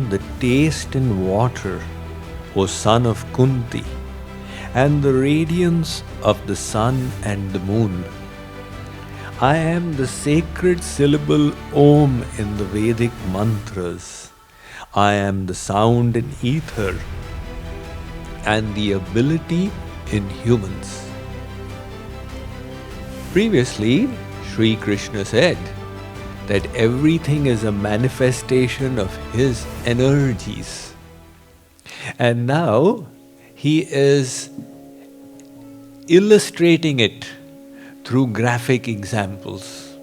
the taste in water, O son of Kunti, and the radiance of the sun and the moon. I am the sacred syllable Om in the Vedic mantras. I am the sound in ether and the ability in humans. Previously, Shri Krishna said that everything is a manifestation of his energies. And now he is illustrating it through graphic examples.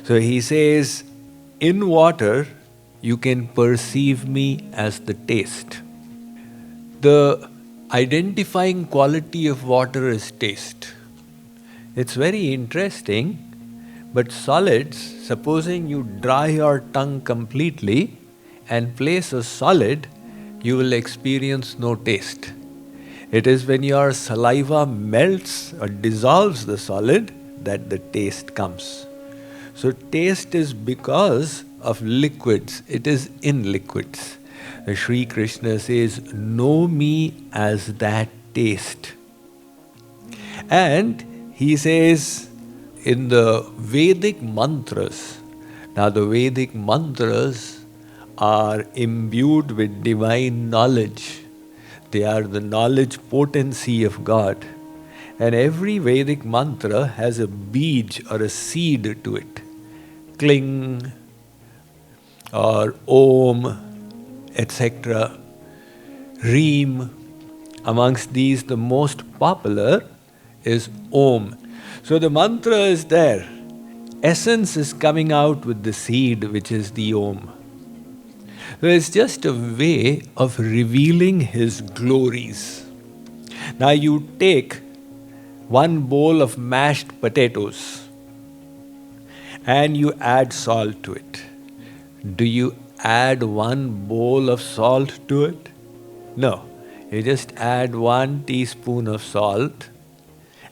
So he says, in water, you can perceive me as the taste. The identifying quality of water is taste. It's very interesting, but solids, supposing you dry your tongue completely and place a solid, you will experience no taste. It is when your saliva melts or dissolves the solid that the taste comes. So taste is because of liquids, it is in liquids. Shri Krishna says, know me as that taste. And he says in the Vedic mantras, now the Vedic mantras are imbued with divine knowledge. They are the knowledge potency of God. And every Vedic mantra has a bij or a seed to it. Kling or Om, etc. Reem. Amongst these, the most popular is Om. So the mantra is there. Essence is coming out with the seed, which is the Om. So it's just a way of revealing his glories. Now you take one bowl of mashed potatoes and you add salt to it. Do you add one bowl of salt to it? No. You just add 1 teaspoon of salt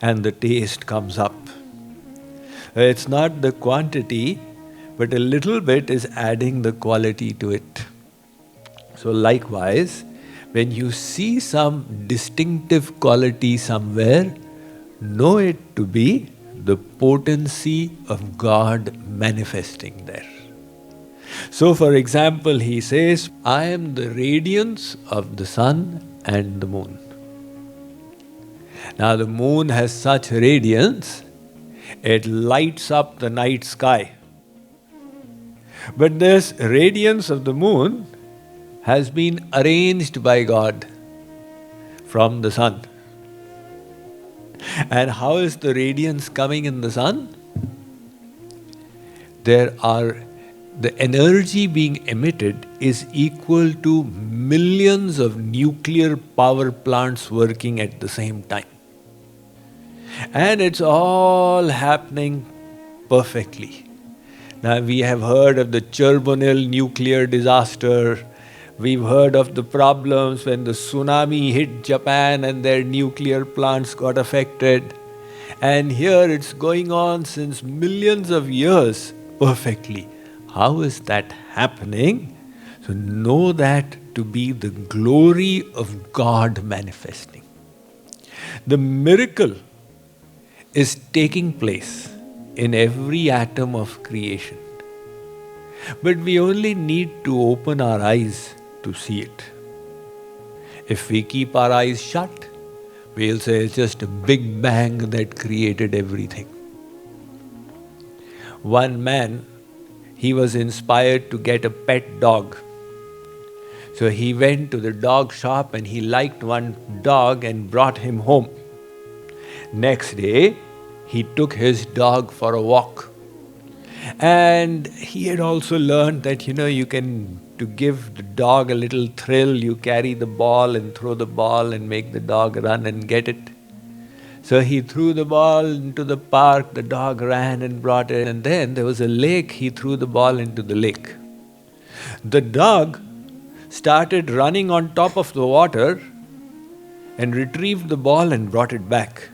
and the taste comes up. It's not the quantity, but a little bit is adding the quality to it. So likewise, when you see some distinctive quality somewhere, know it to be the potency of God manifesting there. So for example, he says, I am the radiance of the sun and the moon. Now the moon has such radiance, it lights up the night sky. But this radiance of the moon has been arranged by God from the sun. And how is the radiance coming in the sun? The energy being emitted is equal to millions of nuclear power plants working at the same time. And it's all happening perfectly. Now we have heard of the Chernobyl nuclear disaster. We've heard of the problems when the tsunami hit Japan and their nuclear plants got affected. And here it's going on since millions of years perfectly. How is that happening? So know that to be the glory of God manifesting. The miracle is taking place in every atom of creation. But we only need to open our eyes to see it. If we keep our eyes shut, we'll say it's just a big bang that created everything. One man, he was inspired to get a pet dog. So he went to the dog shop and he liked one dog and brought him home. Next day, he took his dog for a walk. And he had also learned that, you can, to give the dog a little thrill, you carry the ball and throw the ball and make the dog run and get it. So he threw the ball into the park, the dog ran and brought it, and then there was a lake, he threw the ball into the lake. The dog started running on top of the water and retrieved the ball and brought it back.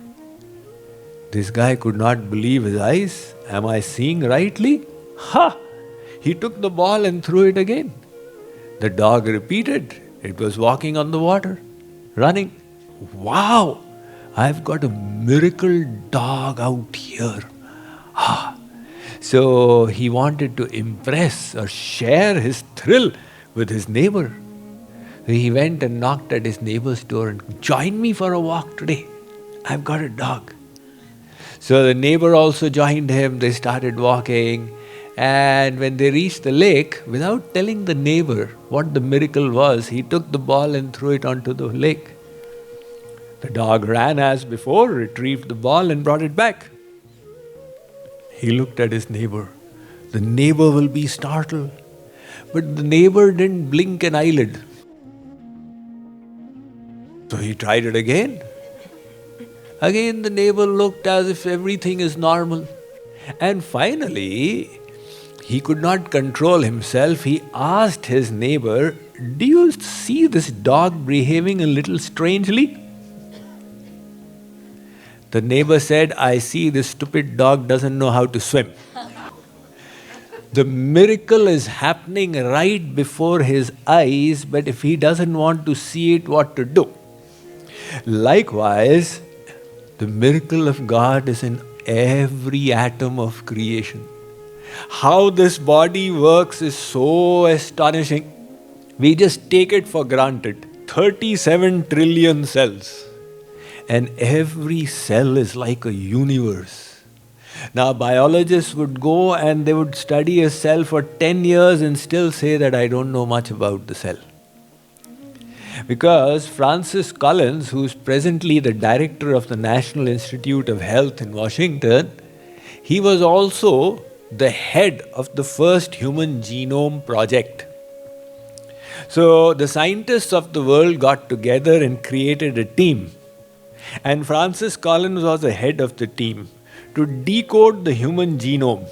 This guy could not believe his eyes. Am I seeing rightly? Ha! He took the ball and threw it again. The dog repeated. It was walking on the water, running. Wow! I've got a miracle dog out here. So he wanted to impress or share his thrill with his neighbor. He went and knocked at his neighbor's door and join me for a walk today. I've got a dog. So the neighbor also joined him. They started walking. And when they reached the lake, without telling the neighbor what the miracle was, he took the ball and threw it onto the lake. The dog ran as before, retrieved the ball and brought it back. He looked at his neighbor. The neighbor will be startled. But the neighbor didn't blink an eyelid. So he tried it again. Again, the neighbor looked as if everything is normal. And finally, he could not control himself. He asked his neighbor, "Do you see this dog behaving a little strangely?" The neighbor said, "I see this stupid dog doesn't know how to swim." The miracle is happening right before his eyes, but if he doesn't want to see it, what to do? Likewise, the miracle of God is in every atom of creation. How this body works is so astonishing. We just take it for granted. 37 trillion cells. And every cell is like a universe. Now, biologists would go and they would study a cell for 10 years and still say that I don't know much about the cell. Because Francis Collins, who's presently the director of the National Institute of Health in Washington, he was also the head of the first human genome project. So the scientists of the world got together and created a team. And Francis Collins was the head of the team to decode the human genome.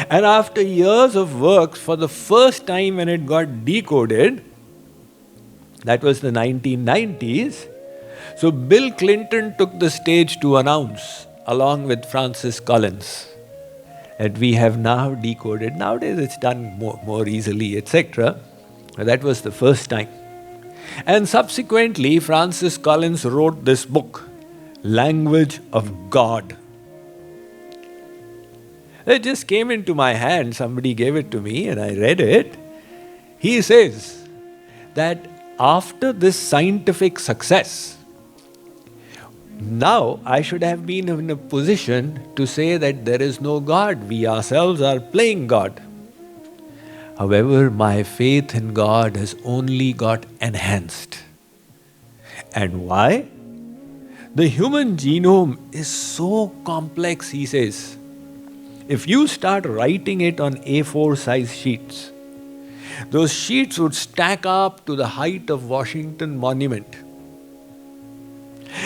And after years of work, for the first time when it got decoded, that was the 1990s, so Bill Clinton took the stage to announce, along with Francis Collins, that we have now decoded. Nowadays it's done more easily, etc. That was the first time. And subsequently, Francis Collins wrote this book, Language of God. It just came into my hand, somebody gave it to me and I read it. He says that after this scientific success, now I should have been in a position to say that there is no God, we ourselves are playing God. However, my faith in God has only got enhanced. And why? The human genome is so complex, he says. If you start writing it on A4 size sheets, those sheets would stack up to the height of Washington Monument.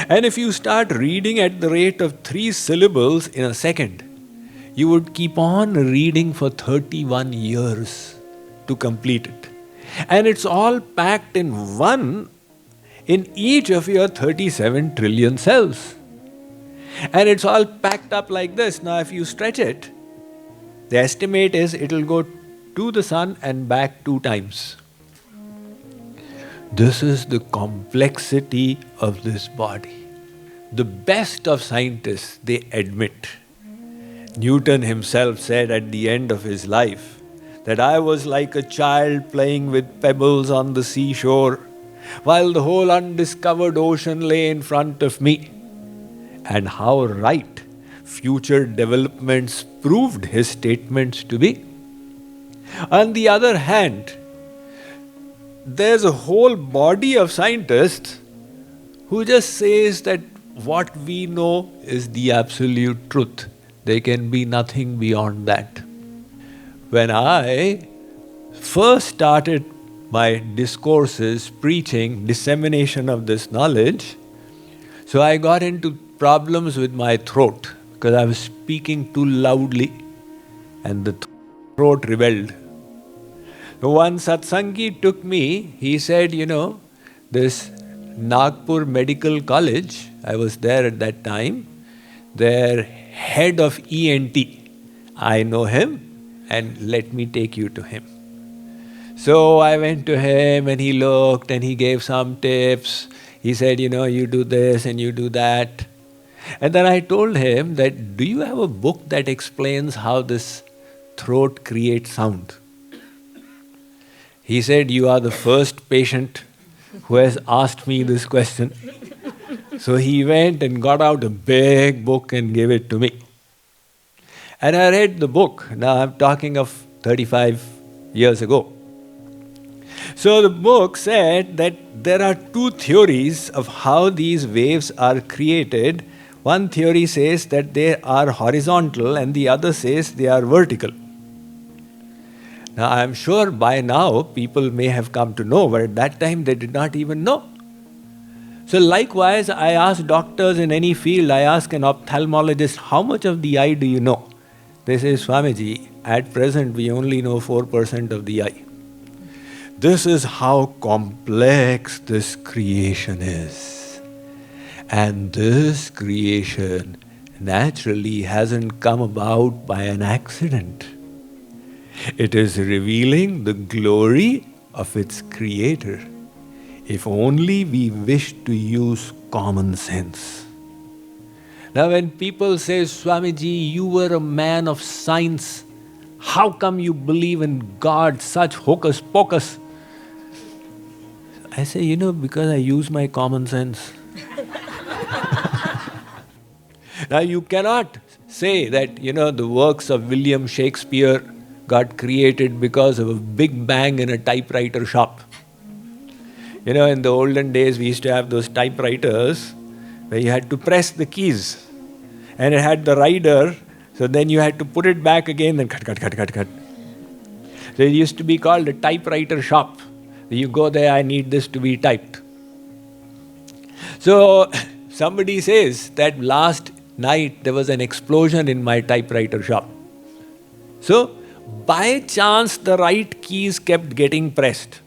And if you start reading at the rate of 3 syllables in a second, you would keep on reading for 31 years to complete it. And it's all packed in each of your 37 trillion cells. And it's all packed up like this. Now if you stretch it, the estimate is it'll go to the sun and back 2 times. This is the complexity of this body. The best of scientists, they admit. Newton himself said at the end of his life that I was like a child playing with pebbles on the seashore while the whole undiscovered ocean lay in front of me. And how right future developments proved his statements to be. On the other hand, there's a whole body of scientists who just says that what we know is the absolute truth. There can be nothing beyond that. When I first started my discourses, preaching, dissemination of this knowledge, so I got into problems with my throat because I was speaking too loudly and the throat rebelled. So one Satsangi took me, he said, this Nagpur Medical College, I was there at that time, their head of ENT, I know him and let me take you to him. So I went to him and he looked and he gave some tips. He said, you do this and you do that. And then I told him that, do you have a book that explains how this throat creates sound? He said, you are the first patient who has asked me this question. So he went and got out a big book and gave it to me. And I read the book. Now I'm talking of 35 years ago. So the book said that there are two theories of how these waves are created. One theory says that they are horizontal and the other says they are vertical. Now I am sure by now people may have come to know, but at that time they did not even know. So likewise, I ask doctors in any field, I ask an ophthalmologist, how much of the eye do you know? They say, Swamiji, at present we only know 4% of the eye. This is how complex this creation is. And this creation naturally hasn't come about by an accident. It is revealing the glory of its creator. If only we wish to use common sense. Now when people say, Swamiji, you were a man of science, how come you believe in God, such hocus pocus? I say, because I use my common sense. Now you cannot say that, the works of William Shakespeare got created because of a big bang in a typewriter shop. In the olden days we used to have those typewriters where you had to press the keys and it had the rider, so then you had to put it back again and cut. So it used to be called a typewriter shop. You go there, I need this to be typed. So somebody says that last night there was an explosion in my typewriter shop. So by chance the right keys kept getting pressed.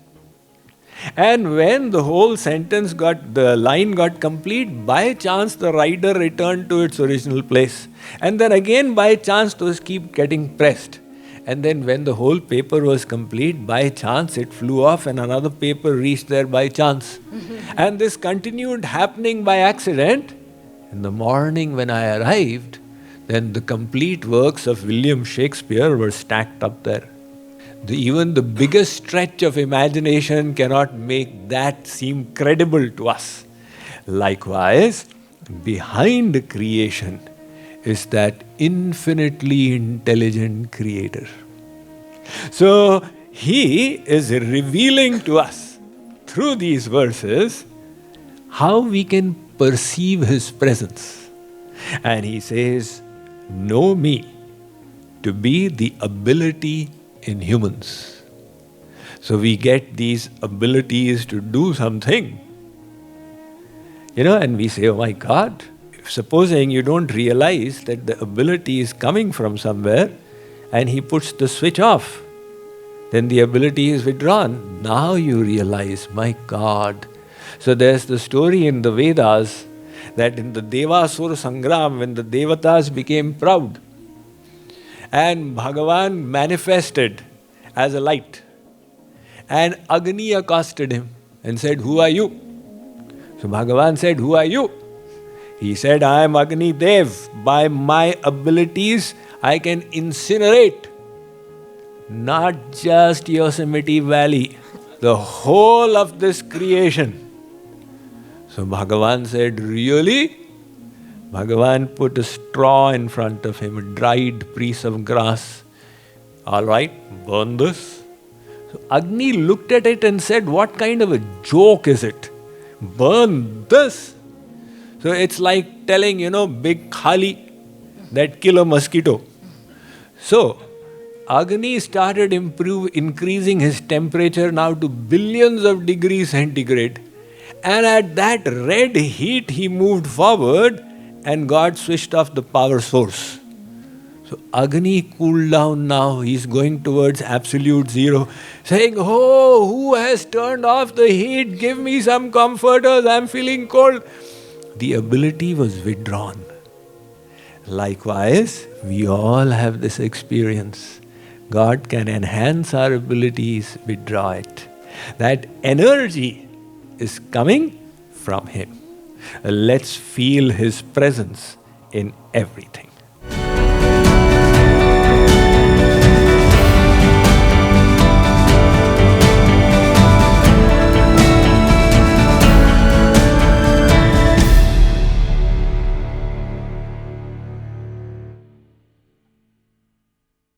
And when the whole the line got complete, by chance the rider returned to its original place. And then again by chance those keep getting pressed. And then when the whole paper was complete, by chance it flew off and another paper reached there by chance. And this continued happening by accident. In the morning when I arrived, then the complete works of William Shakespeare were stacked up there. Even the biggest stretch of imagination cannot make that seem credible to us. Likewise, behind creation is that infinitely intelligent creator. So, he is revealing to us through these verses how we can perceive his presence. And he says, know me to be the ability in humans. So we get these abilities to do something. And we say, oh my God, supposing you don't realize that the ability is coming from somewhere and he puts the switch off, then the ability is withdrawn. Now you realize, my God. So there's the story in the Vedas that in the Devasura Sangram, when the Devatas became proud, and Bhagavan manifested as a light. And Agni accosted him and said, who are you? So Bhagavan said, who are you? He said, I am Agni Dev. By my abilities, I can incinerate not just Yosemite Valley, the whole of this creation. So Bhagavan said, really? Bhagavan put a straw in front of him, a dried piece of grass. All right, burn this. So Agni looked at it and said, what kind of a joke is it? Burn this. So it's like telling, big khali that kill a mosquito. So Agni started increasing his temperature now to billions of degrees centigrade. And at that red heat, he moved forward and God switched off the power source. So Agni cooled down now, he's going towards absolute zero, saying, oh, who has turned off the heat? Give me some comforters, I'm feeling cold. The ability was withdrawn. Likewise, we all have this experience. God can enhance our abilities, we draw it. That energy is coming from Him. Let's feel His presence in everything.